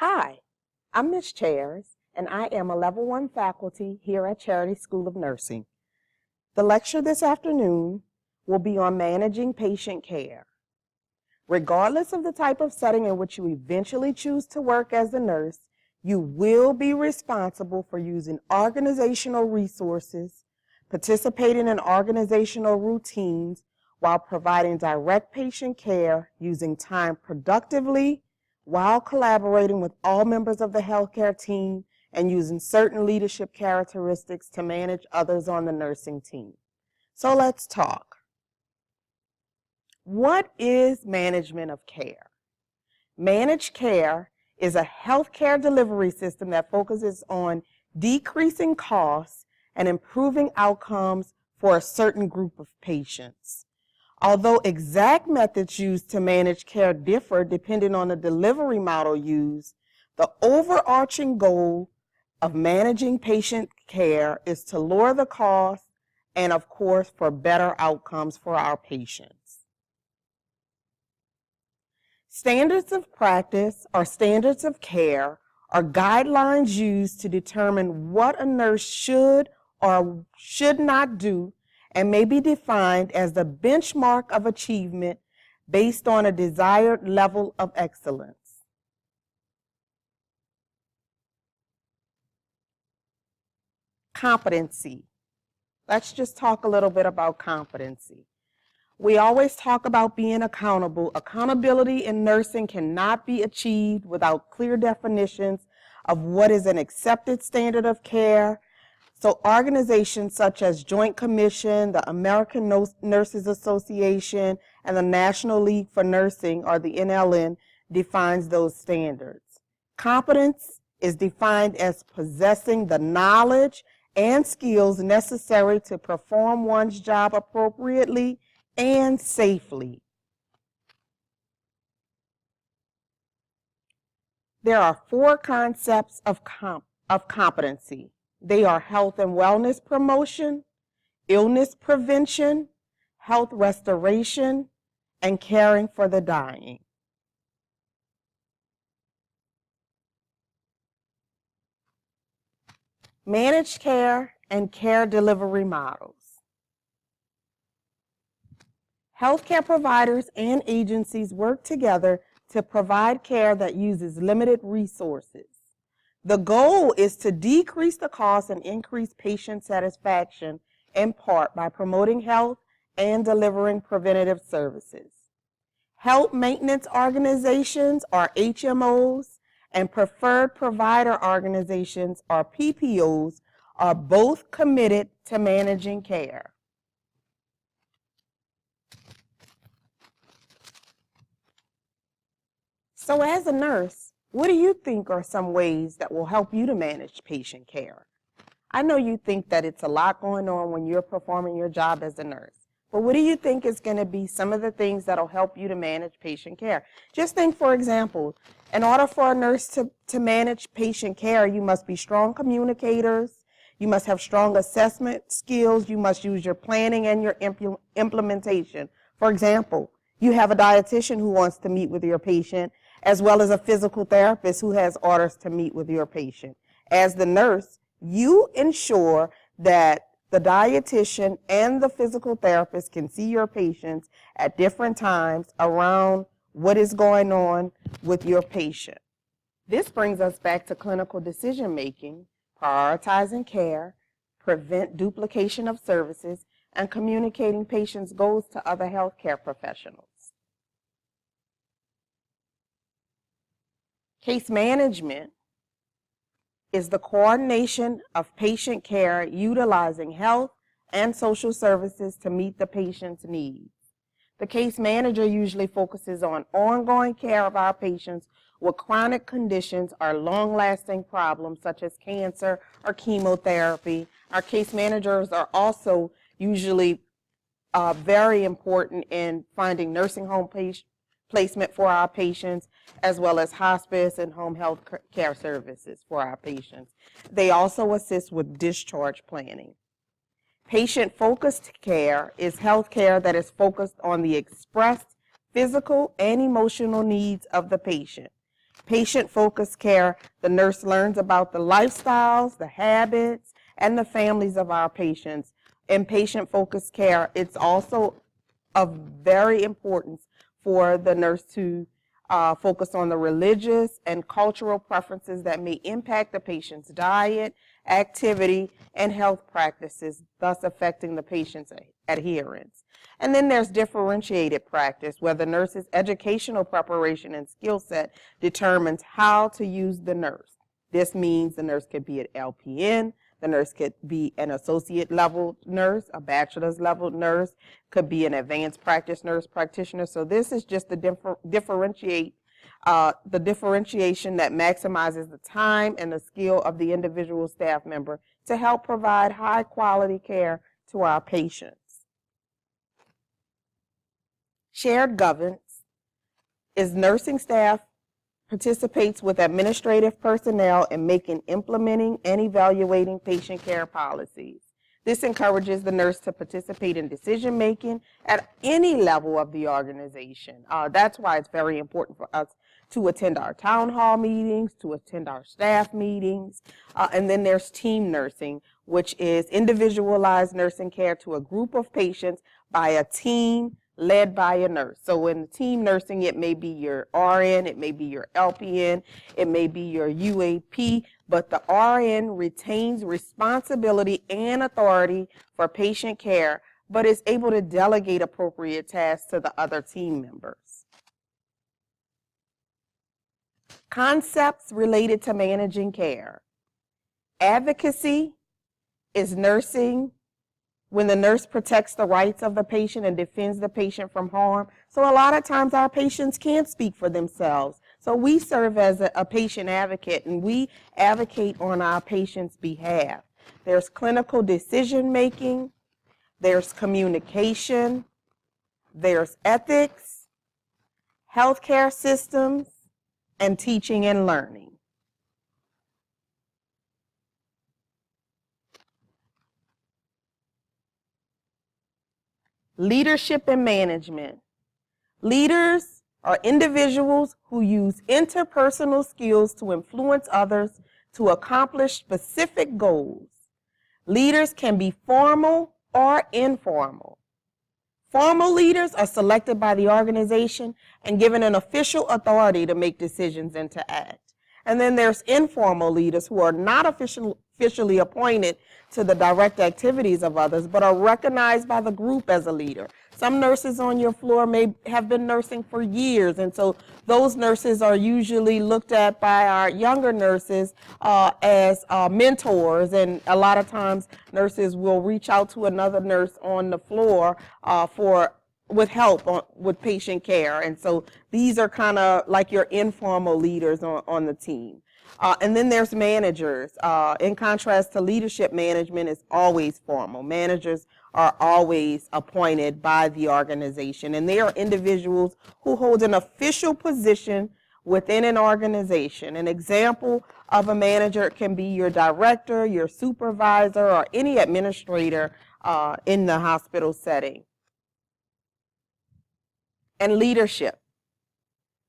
Hi, I'm Ms. Chairs, and I am a Level 1 faculty here at Charity School of Nursing. The lecture this afternoon will be on managing patient care. Regardless of the type of setting in which you eventually choose to work as a nurse, you will be responsible for using organizational resources, participating in organizational routines, while providing direct patient care using time productively, while collaborating with all members of the healthcare team and using certain leadership characteristics to manage others on the nursing team. So let's talk. What is management of care? Managed care is a healthcare delivery system that focuses on decreasing costs and improving outcomes for a certain group of patients. Although exact methods used to manage care differ depending on the delivery model used, the overarching goal of managing patient care is to lower the cost and, of course, for better outcomes for our patients. Standards of practice or standards of care are guidelines used to determine what a nurse should or should not do and may be defined as the benchmark of achievement based on a desired level of excellence. Competency. Let's just talk a little bit about competency. We always talk about being accountable. Accountability in nursing cannot be achieved without clear definitions of what is an accepted standard of care. So organizations such as Joint Commission, the American Nurses Association, and the National League for Nursing, or the NLN, defines those standards. Competence is defined as possessing the knowledge and skills necessary to perform one's job appropriately and safely. There are four concepts of competency. They are health and wellness promotion, illness prevention, health restoration, and caring for the dying. Managed care and care delivery models. Healthcare providers and agencies work together to provide care that uses limited resources. The goal is to decrease the cost and increase patient satisfaction, in part by promoting health and delivering preventative services. Health maintenance organizations, or HMOs, and preferred provider organizations, or PPOs, are both committed to managing care. So as a nurse, what do you think are some ways that will help you to manage patient care? I know you think that it's a lot going on when you're performing your job as a nurse, but what do you think is going to be some of the things that will help you to manage patient care? Just think, for example, in order for a nurse to manage patient care, you must be strong communicators, you must have strong assessment skills, you must use your planning and your implementation. For example, you have a dietitian who wants to meet with your patient, as well as a physical therapist who has orders to meet with your patient. As the nurse, you ensure that the dietitian and the physical therapist can see your patients at different times around what is going on with your patient. This brings us back to clinical decision making, prioritizing care, prevent duplication of services, and communicating patients' goals to other healthcare professionals. Case management is the coordination of patient care utilizing health and social services to meet the patient's needs. The case manager usually focuses on ongoing care of our patients with chronic conditions or long-lasting problems such as cancer or chemotherapy. Our case managers are also usually very important in finding nursing home placement for our patients, as well as hospice and home health care services for our patients. They also assist with discharge planning. Patient-focused care is health care that is focused on the expressed physical and emotional needs of the patient. Patient-focused care, the nurse learns about the lifestyles, the habits, and the families of our patients. In patient-focused care, it's also of very importance for the nurse to focus on the religious and cultural preferences that may impact the patient's diet, activity, and health practices, thus affecting the patient's adherence. And then there's differentiated practice, where the nurse's educational preparation and skill set determines how to use the nurse. This means the nurse could be an LPN, the nurse could be an associate level nurse, a bachelor's level nurse, could be an advanced practice nurse practitioner. So this is just the differentiation that maximizes the time and the skill of the individual staff member to help provide high quality care to our patients. Shared governance is nursing staff participates with administrative personnel in implementing, and evaluating patient care policies. This encourages the nurse to participate in decision making at any level of the organization. That's why it's very important for us to attend our town hall meetings, to attend our staff meetings. And then there's team nursing, which is individualized nursing care to a group of patients by a team led by a nurse. So in team nursing, it may be your RN, it may be your LPN, it may be your UAP, but the RN retains responsibility and authority for patient care, but is able to delegate appropriate tasks to the other team members. Concepts related to managing care. Advocacy is nursing when the nurse protects the rights of the patient and defends the patient from harm. So a lot of times our patients can't speak for themselves. So we serve as a patient advocate, and we advocate on our patients' behalf. There's clinical decision making, there's communication, there's ethics, healthcare systems, and teaching and learning. Leadership and management. Leaders are individuals who use interpersonal skills to influence others to accomplish specific goals. Leaders can be formal or informal. Formal leaders are selected by the organization and given an official authority to make decisions and to act. And then there's informal leaders who are not officially appointed to the direct activities of others, but are recognized by the group as a leader. Some nurses on your floor may have been nursing for years, and so those nurses are usually looked at by our younger nurses as mentors, and a lot of times nurses will reach out to another nurse on the floor with help with patient care. And so these are kind of like your informal leaders on the team. And then there's managers. In contrast to leadership, management is always formal. Managers are always appointed by the organization, and they are individuals who hold an official position within an organization. An example of a manager can be your director, your supervisor, or any administrator in the hospital setting. And leadership.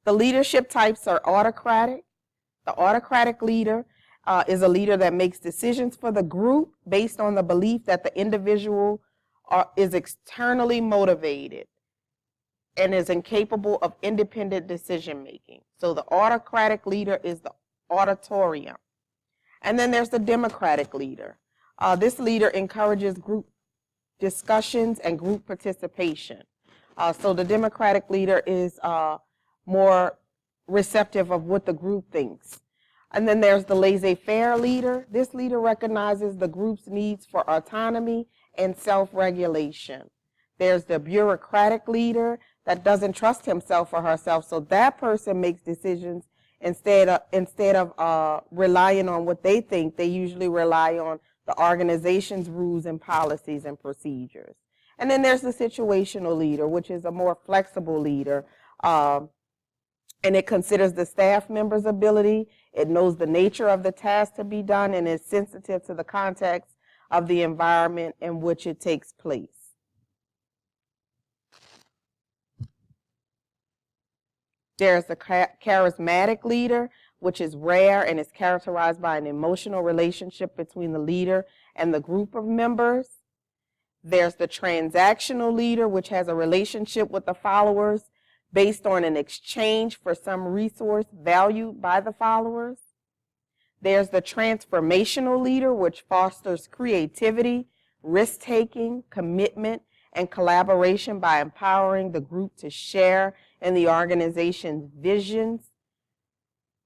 The leadership types are autocratic. The autocratic leader is a leader that makes decisions for the group based on the belief that the individual is externally motivated and is incapable of independent decision making. So the autocratic leader is the auditorium. And then there's the democratic leader. This leader encourages group discussions and group participation. So the democratic leader is more receptive of what the group thinks. And then there's the laissez-faire leader. This leader recognizes the group's needs for autonomy and self-regulation. There's the bureaucratic leader that doesn't trust himself or herself, so that person makes decisions instead of relying on what they think. They usually rely on the organization's rules and policies and procedures. And then there's the situational leader, which is a more flexible leader. And it considers the staff member's ability, it knows the nature of the task to be done, and is sensitive to the context of the environment in which it takes place. There's the charismatic leader, which is rare and is characterized by an emotional relationship between the leader and the group of members. There's the transactional leader, which has a relationship with the followers based on an exchange for some resource valued by the followers. There's the transformational leader, which fosters creativity, risk-taking, commitment, and collaboration by empowering the group to share in the organization's visions.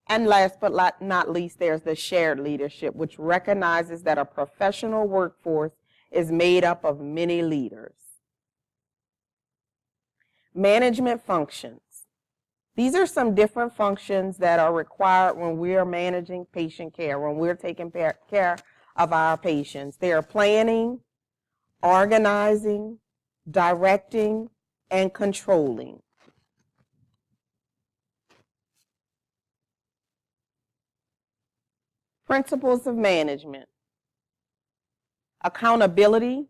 And last but not least, there's the shared leadership, which recognizes that a professional workforce is made up of many leaders. Management functions. These are some different functions that are required when we are managing patient care, when we're taking care of our patients. They are planning, organizing, directing, and controlling. Principles of management. Accountability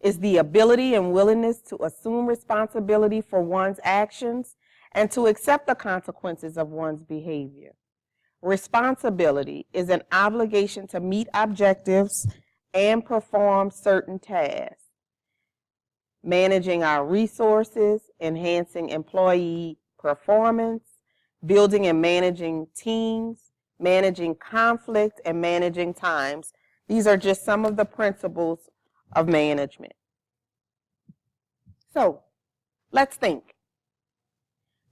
is the ability and willingness to assume responsibility for one's actions and to accept the consequences of one's behavior. Responsibility is an obligation to meet objectives and perform certain tasks. Managing our resources, enhancing employee performance, building and managing teams, managing conflict, and managing times. These are just some of the principles of management. So, let's think.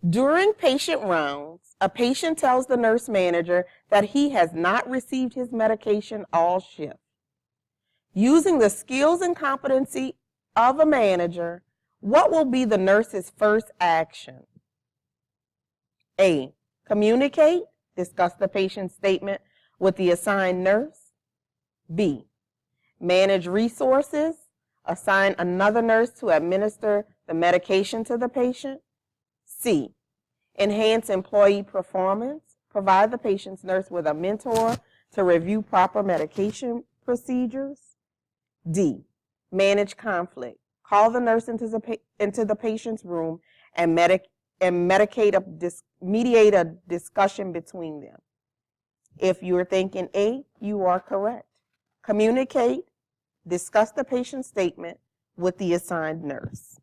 During patient rounds, a patient tells the nurse manager that he has not received his medication all shift. Using the skills and competency of a manager, what will be the nurse's first action? A, communicate, discuss the patient's statement with the assigned nurse. B, manage resources, assign another nurse to administer the medication to the patient. C, enhance employee performance, provide the patient's nurse with a mentor to review proper medication procedures. D, manage conflict, call the nurse into the patient's room and mediate a discussion between them. If you're thinking A, you are correct. Communicate, discuss the patient's statement with the assigned nurse.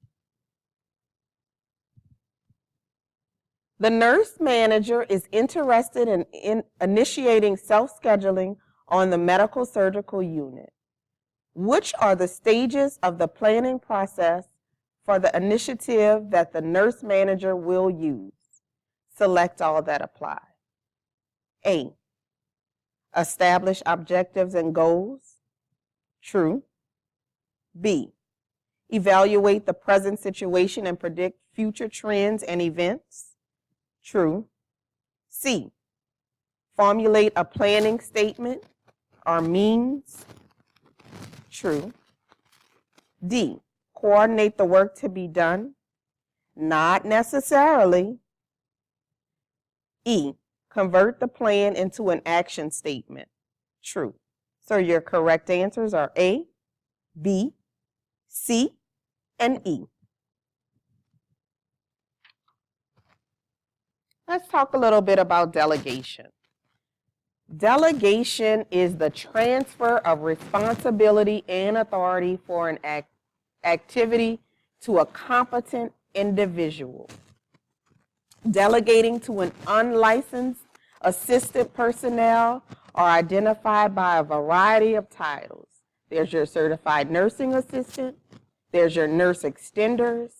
The nurse manager is interested in initiating self-scheduling on the medical surgical unit. Which are the stages of the planning process for the initiative that the nurse manager will use? Select all that apply. A, establish objectives and goals. True. B, evaluate the present situation and predict future trends and events. True. C, formulate a planning statement or means. True. D, coordinate the work to be done. Not necessarily. E, convert the plan into an action statement. True. So your correct answers are A, B, C, and E. Let's talk a little bit about delegation. Delegation is the transfer of responsibility and authority for an activity to a competent individual. Delegating to an unlicensed assistant personnel are identified by a variety of titles. There's your certified nursing assistant, there's your nurse extenders,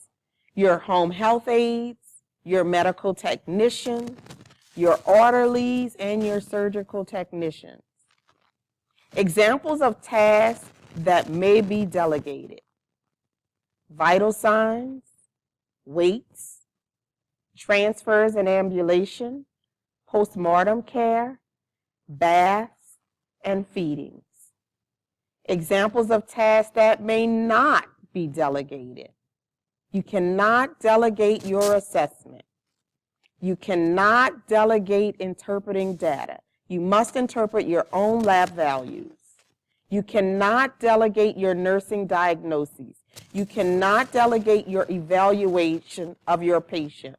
your home health aides, your medical technician, your orderlies, and your surgical technicians. Examples of tasks that may be delegated: vital signs, weights, transfers and ambulation, postmortem care, baths, and feedings. Examples of tasks that may not be delegated: you cannot delegate your assessment. You cannot delegate interpreting data. You must interpret your own lab values. You cannot delegate your nursing diagnoses. You cannot delegate your evaluation of your patient.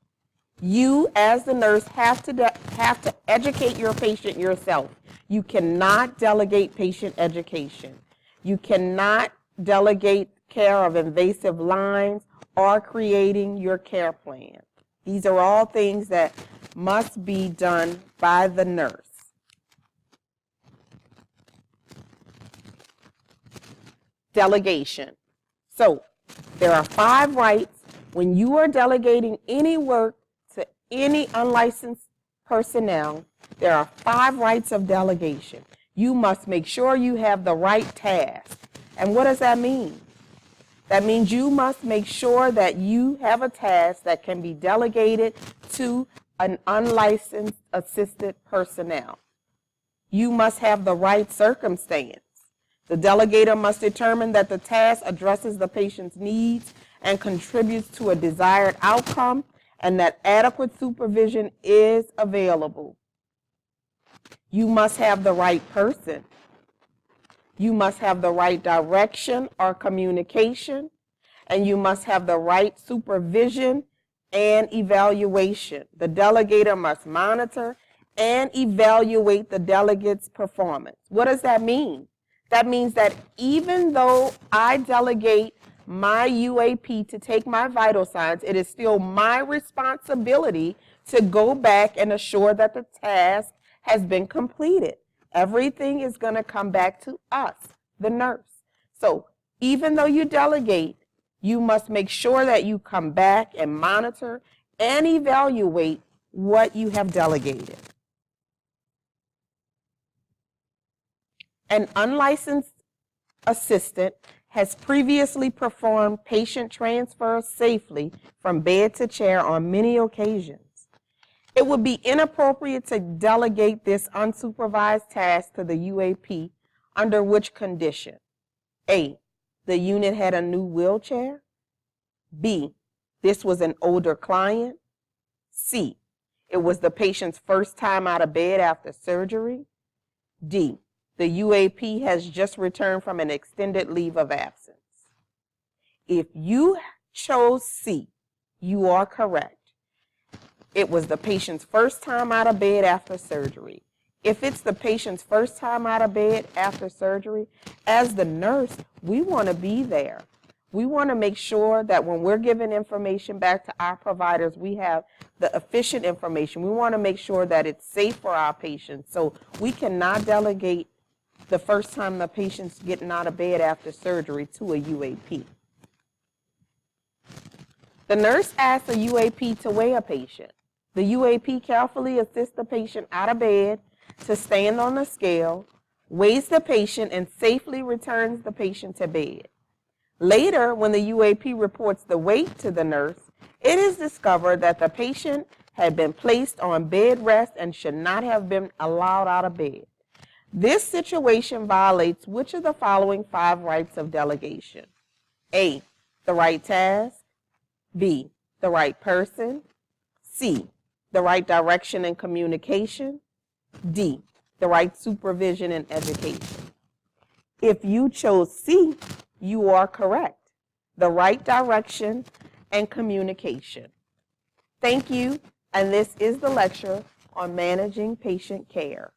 You, as the nurse, have to educate your patient yourself. You cannot delegate patient education. You cannot delegate care of invasive lines or creating your care plan. These are all things that must be done by the nurse. Delegation. So, there are 5 rights when you are delegating any work to any unlicensed personnel. There are 5 rights of delegation. You must make sure you have the right task. And what does that mean? That means you must make sure that you have a task that can be delegated to an unlicensed assisted personnel. You must have the right circumstance. The delegator must determine that the task addresses the patient's needs and contributes to a desired outcome, and that adequate supervision is available. You must have the right person. You must have the right direction or communication, and you must have the right supervision and evaluation. The delegator must monitor and evaluate the delegate's performance. What does that mean? That means that even though I delegate my UAP to take my vital signs, it is still my responsibility to go back and assure that the task has been completed. Everything is going to come back to us, the nurse. So even though you delegate, you must make sure that you come back and monitor and evaluate what you have delegated. An unlicensed assistant has previously performed patient transfers safely from bed to chair on many occasions. It would be inappropriate to delegate this unsupervised task to the UAP under which condition? A, the unit had a new wheelchair. B, this was an older client. C, it was the patient's first time out of bed after surgery. D, the UAP has just returned from an extended leave of absence. If you chose C, you are correct. It was the patient's first time out of bed after surgery. If it's the patient's first time out of bed after surgery, as the nurse, we want to be there. We want to make sure that when we're giving information back to our providers, we have the efficient information. We want to make sure that it's safe for our patients. So we cannot delegate the first time the patient's getting out of bed after surgery to a UAP. The nurse asks a UAP to weigh a patient. The UAP carefully assists the patient out of bed to stand on the scale, weighs the patient, and safely returns the patient to bed. Later, when the UAP reports the weight to the nurse, it is discovered that the patient had been placed on bed rest and should not have been allowed out of bed. This situation violates which of the following 5 rights of delegation? A, the right task. B, the right person. C, the right direction and communication. D, the right supervision and education. If you chose C, you are correct. The right direction and communication. Thank you, and this is the lecture on managing patient care.